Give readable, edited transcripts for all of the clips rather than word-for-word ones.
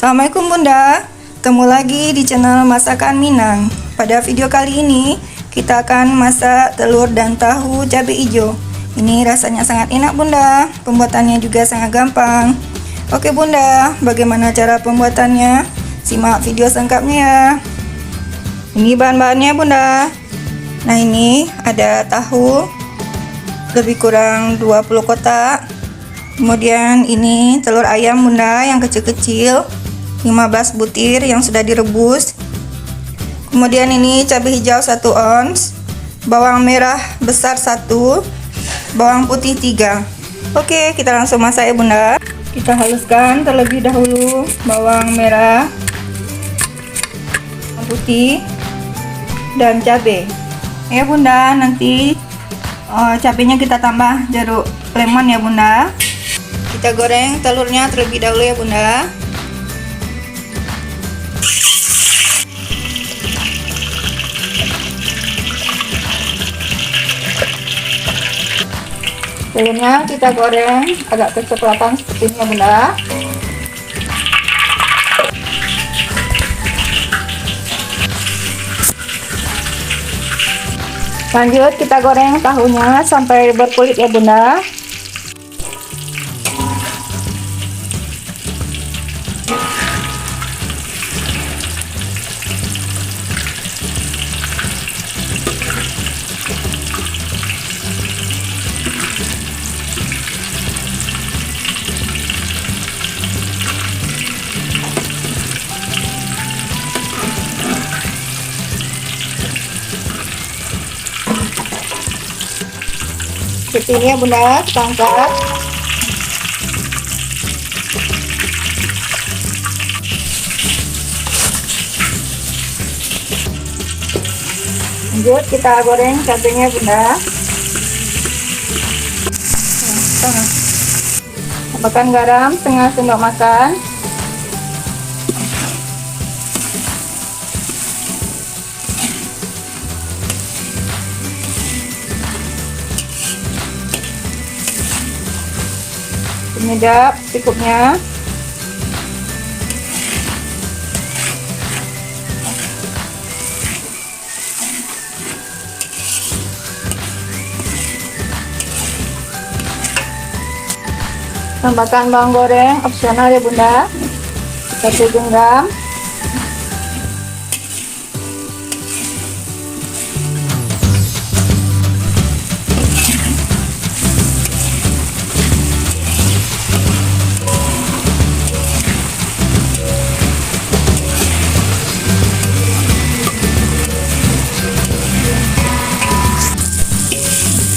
Assalamualaikum Bunda, ketemu lagi di channel Masakan Minang. Pada video kali ini kita akan masak telur dan tahu cabai hijau. Ini rasanya sangat enak Bunda, pembuatannya juga sangat gampang. Oke Bunda, bagaimana cara pembuatannya? Simak video selengkapnya ya. Ini bahan-bahannya Bunda. Nah ini ada tahu lebih kurang 20 kotak. Kemudian ini telur ayam Bunda yang kecil-kecil 15 butir yang sudah direbus. Kemudian ini cabai hijau 1 ons, bawang merah besar 1, bawang putih 3. Oke, kita langsung masak ya Bunda. Kita haluskan terlebih dahulu bawang merah, bawang putih, dan cabai. Ya Bunda, nanti cabainya kita tambah jeruk lemon ya Bunda. Kita goreng telurnya terlebih dahulu ya Bunda. Telurnya kita goreng agak kecoklatan seperti ini ya Bunda. Lanjut kita goreng tahunya sampai berkulit ya Bunda. Seperti ini ya Bunda, kita angkat. Lanjut kita goreng cabenya Bunda. Tambahkan garam setengah sendok makan. Penyedap secuknya. Tambahkan bawang goreng opsional ya Bunda, 1 genggam.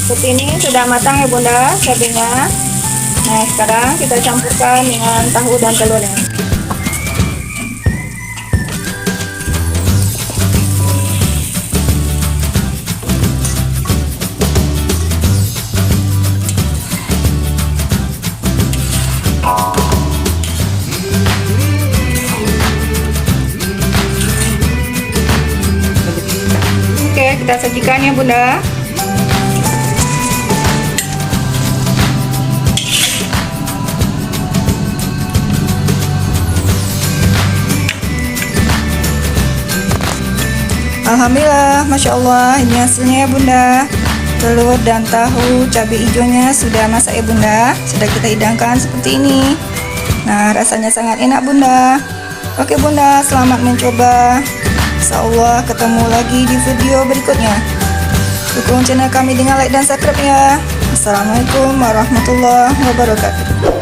Seperti ini sudah matang ya Bunda cabenya. Nah sekarang kita campurkan dengan tahu dan telurnya. Oke, kita sajikan ya Bunda. Alhamdulillah, Masya Allah, ini hasilnya ya Bunda. Telur dan tahu cabai hijaunya sudah masak ya Bunda. Sudah kita hidangkan seperti ini. Nah, rasanya sangat enak Bunda. Oke Bunda, selamat mencoba. Insyaallah ketemu lagi di video berikutnya. Dukung channel kami dengan like dan subscribe ya. Assalamualaikum warahmatullahi wabarakatuh.